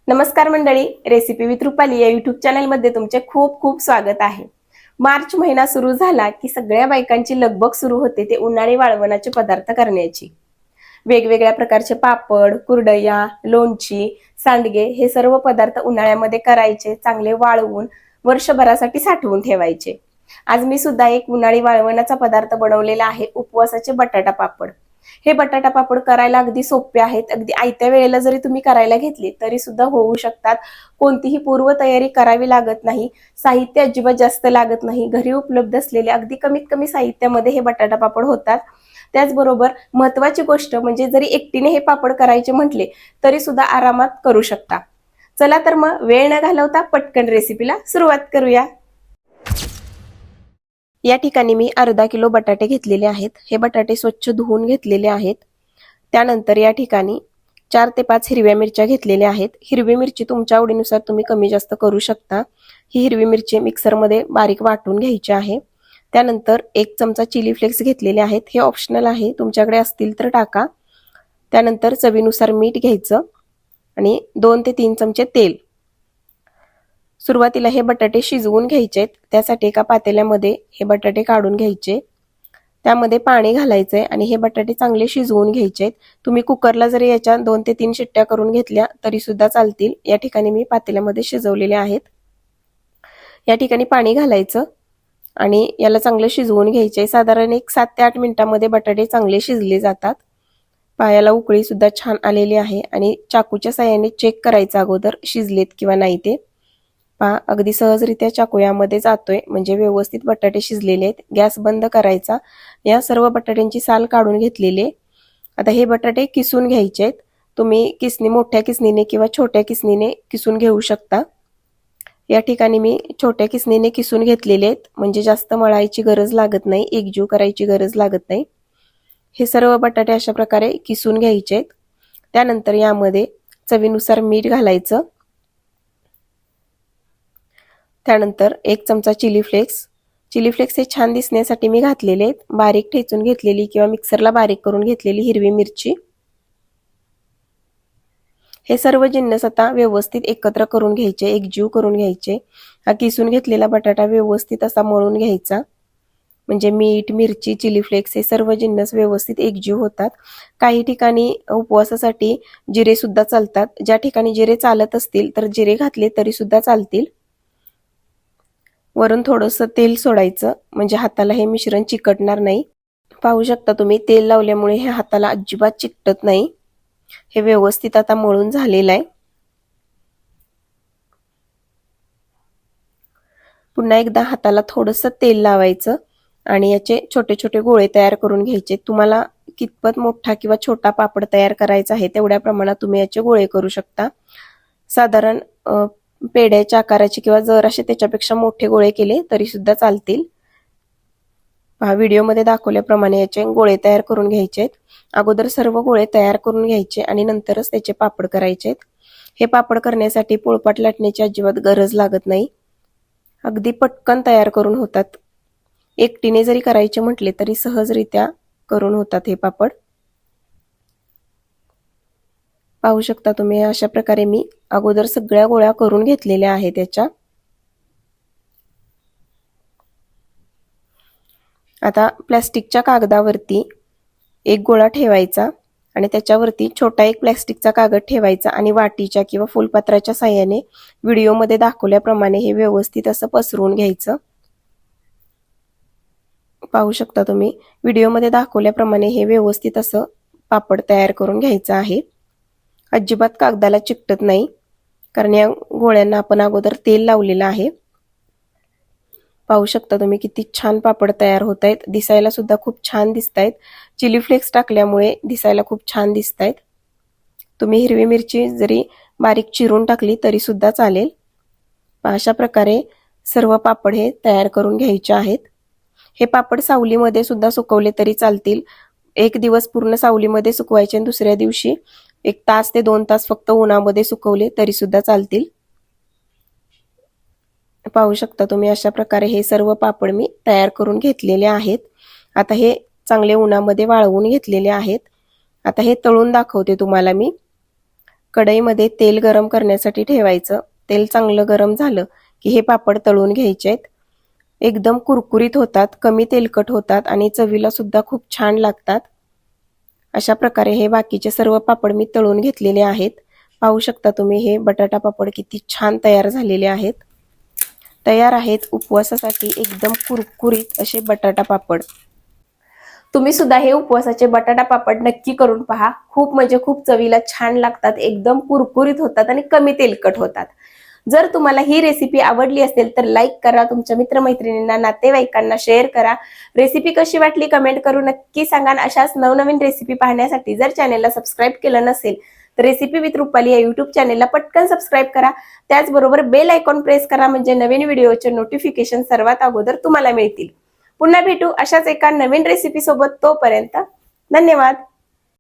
नमस्कार मंडळी, recipe with Rupali या युट्यूब चॅनलमध्ये तुमचे खूप खूप स्वागत आहे। मार्च महिना सुरू झाला की सगळ्या बायकांची लगबग सुरू होते ते उन्हाळी वाळवणाचे पदार्थ करण्याची। वेगवेगळ्या प्रकारचे पापड, कुरडया, लोणची, सांडगे हे सर्व पदार्थ उन्हाळ्यामध्ये करायचे, चांगले वाळवून वर्षभरासाठी साठवून ठेवायचे। आज मी सुद्धा एक उन्हाळी वाळवणाचा पदार्थ बनवलेला आहे, उपवासाचे बटाटा पापड। हे बटाटा पापड करायला अगदी सोपे आहेत। अगदी आयत्या वेळेला जरी तुम्ही करायला घेतले तरी सुद्धा होऊ शकतात। कोणतीही पूर्व तयारी करावी लागत नाही, साहित्य अजिबात जास्त लागत नाही। घरी उपलब्ध असलेले अगदी कमीत कमी साहित्यामध्ये हे बटाटा पापड होतात। त्याचबरोबर महत्त्वाची गोष्ट म्हणजे जरी एकटीने हे पापड करायचे म्हटले तरी सुद्धा आरामात करू शकता। चला तर मग वेळ न घालवता पटकन रेसिपीला सुरुवात करूया। या ठिकाणी मी अर्धा किलो बटाटे घेतलेले आहेत। हे बटाटे स्वच्छ धुवून घेतलेले आहेत। त्यानंतर या ठिकाणी 4 ते 5 हिरव्या मिरच्या घेतलेल्या आहेत। हिरवी मिरची तुमच्या आवडीनुसार तुम्ही कमी जास्त करू शकता। ही हिरवी मिरची मिक्सरमध्ये बारीक वाटून घ्यायची आहे। त्यानंतर 1 चमचा चिली फ्लेक्स घेतलेले आहेत। हे ऑप्शनल आहे, तुमच्याकडे असतील तर टाका। त्यानंतर चवीनुसार मीठ घ्यायचं आणि 2 ते 3 चमचे तेल। सुरुवातीला हे बटाटे शिजवून घ्यायचे, त्यासाठी एका पातेल्यामध्ये हे बटाटे काढून घ्यायचे। त्यामध्ये पाणी घालायचे आणि हे बटाटे चांगले शिजवून घ्यायचे। तुम्ही कुकरला जरी याच्या 2 ते 3 शिट्ट्या करून घेतल्या तरी सुद्धा चालतील। या ठिकाणी मी पातेल्यामध्ये शिजवलेले आहेत। या ठिकाणी पाणी घालायचं आणि याला चांगले शिजवून घ्यायचे। साधारण एक 7 ते 8 मिनिटांमध्ये बटाटे चांगले शिजले जातात। पायाला उकळी सुद्धा छान आलेली आहे आणि चाकूच्या साहाय्याने चेक करायचं अगोदर शिजलेत किंवा नाही ते। पहा, अगदी सहजरित्या चाकू यामध्ये जातोय, म्हणजे व्यवस्थित बटाटे शिजलेले आहेत। गॅस बंद करायचा। या सर्व बटाट्यांची साल काढून घेतलेले। आता हे बटाटे किसून घ्यायचे आहेत। तुम्ही मोठ्या किसणीने किंवा छोट्या किसणीने किसून घेऊ शकता। या ठिकाणी मी छोट्या किसणीने किसून घेतलेले आहेत, म्हणजे जास्त मळायची गरज लागत नाही, एकजीव करायची गरज लागत नाही। हे सर्व बटाटे अशा प्रकारे किसून घ्यायचे आहेत। त्यानंतर यामध्ये चवीनुसार मीठ घालायचं। त्यानंतर 1 चमचा चिली फ्लेक्स हे छान दिसण्यासाठी मी घातलेले आहेत। बारीक ठेचून घेतलेली किंवा मिक्सरला बारीक करून घेतलेली हिरवी मिरची। हे सर्व जिन्नस आता व्यवस्थित एकत्र करून घ्यायचे, एकजीव करून घ्यायचे। हा किसून घेतलेला बटाटा व्यवस्थित असा मळून घ्यायचा, म्हणजे मीठ, मिरची, चिली फ्लेक्स हे सर्व जिन्नस व्यवस्थित एकजीव होतात। काही ठिकाणी उपवासासाठी जिरे सुद्धा चालतात। ज्या ठिकाणी जिरे चालत असतील तर जिरे घातले तरी सुद्धा चालतील। वरून थोडंसं तेल सोडायचं, म्हणजे हाताला हे मिश्रण चिकटणार नाही। पाहू शकता तुम्ही, तेल लावल्यामुळे हे हाताला अजिबात चिकटत नाही। हे व्यवस्थित आता मळून झालेलं आहे। पुन्हा एकदा हाताला थोडंसं तेल लावायचं आणि याचे छोटे छोटे गोळे तयार करून घ्यायचे। तुम्हाला कितपत मोठा किंवा छोटा पापड तयार करायचा आहे तेवढ्या प्रमाणात तुम्ही याचे गोळे करू शकता। साधारण पेढ्याच्या आकाराचे किंवा जर असे त्याच्यापेक्षा मोठे गोळे केले तरी सुद्धा चालतील। पहा, व्हिडिओमध्ये दाखवल्याप्रमाणे याचे गोळे तयार करून घ्यायचे। अगोदर सर्व गोळे तयार करून घ्यायचे आणि नंतरच त्याचे पापड करायचे। हे पापड करण्यासाठी पोळपाट लाटण्याची अजिबात गरज लागत नाही, अगदी पटकन तयार करून होतात। एकटीने जरी करायचे म्हटले तरी सहजरित्या करून होतात हे पापड। पाहू शकता तुम्ही, अशा प्रकारे मी अगोदर सगळ्या गोळ्या करून घेतलेल्या आहेत त्याच्या। आता प्लास्टिकच्या कागदावरती एक गोळा ठेवायचा आणि त्याच्यावरती छोटा एक प्लास्टिकचा कागद ठेवायचा आणि वाटीच्या किंवा फुलपत्राच्या साहाय्याने व्हिडिओमध्ये दाखवल्याप्रमाणे हे व्यवस्थित असं पसरवून घ्यायचं। पाहू शकता तुम्ही, व्हिडिओमध्ये दाखवल्याप्रमाणे हे व्यवस्थित असं पापड तयार करून घ्यायचं आहे। अजिबात कागदाला चिकटत नाही, कारण या गोळ्यांना आपण अगोदर तेल लावलेलं आहे। पाहू शकता तुम्ही किती छान पापड तयार होत आहेत। दिसायला सुद्धा खूप छान दिसत आहेत। चिली फ्लेक्स टाकल्यामुळे दिसायला खूप छान दिसत आहेत। तुम्ही हिरवी मिरची जरी बारीक चिरून टाकली तरी सुद्धा चालेल। अशा प्रकारे सर्व पापड हे तयार करून घ्यायचे आहेत। हे पापड सावलीमध्ये सुद्धा सुकवले तरी चालतील। एक दिवस पूर्ण सावलीमध्ये सुकवायचे आणि दुसऱ्या दिवशी 1 तास ते 2 तास फक्त उन्हामध्ये सुकवले तरी सुद्धा चालतील। पाहू शकता तुम्ही, अशा प्रकारे हे सर्व पापड मी तयार करून घेतलेले आहेत। आता हे चांगले उन्हामध्ये वाळवून घेतलेले आहेत। आता हे तळून दाखवते तुम्हाला मी। कढईमध्ये तेल गरम करण्यासाठी ठेवायचं. तेल चांगलं गरम झालं की हे पापड तळून घ्यायचेत. एकदम कुरकुरीत होतात, कमी तेलकट होतात आणि चवीला सुद्धा खूप छान लागतात. अशा प्रकारे हे बाकीचे सर्व पापड मी तळून घेतलेले आहेत. पाहू शकता तुम्ही हे बटाटा पापड किती छान तयार झालेले आहेत. तयार आहेत उपवासासाठी एकदम कुरकुरीत असे बटाटा पापड. तुम्ही सुद्धा हे उपवासाचे बटाटा पापड नक्की करून पहा. खूप म्हणजे खूप चवीला छान लागतात, एकदम कुरकुरीत होतात आणि कमी तेलकट होतात. जर तुम्हाला ही रेसिपी आवडली असेल तर लाईक करा, तुमच्या मित्रमैत्रिणींना, नातेवाईकांना शेअर करा. रेसिपी कशी वाटली कमेंट करून नक्की सांगा. अशाच नवनवीन रेसिपी पाहण्यासाठी जर चॅनलला सबस्क्राईब केलं नसेल तर रेसिपी विथ रुपाली या युट्यूब चॅनलला पटकन सबस्क्राईब करा. त्याचबरोबर बेल आयकॉन प्रेस करा, म्हणजे नवीन व्हिडिओचे नोटिफिकेशन सर्वात अगोदर तुम्हाला मिळतील. पुन्हा भेटू अशाच एका नवीन रेसिपी सोबत. तोपर्यंत धन्यवाद.